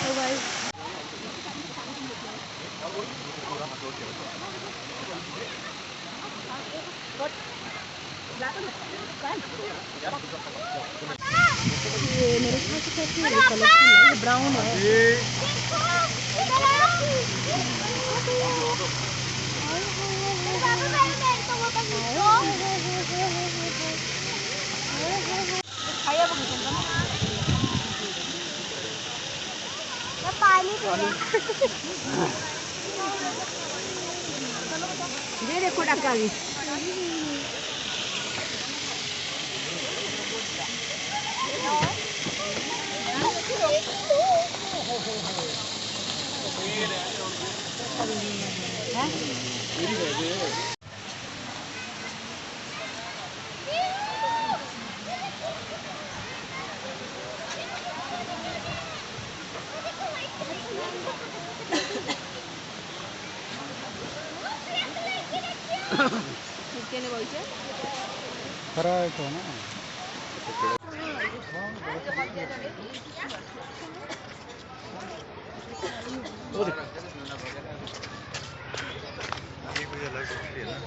तो भाई ये मेरे ख्याल से कैसी है कलरफुल है, ये ब्राउन है। ये देखो डक्का भी खरा है तो ना ये कोई अलग है ना।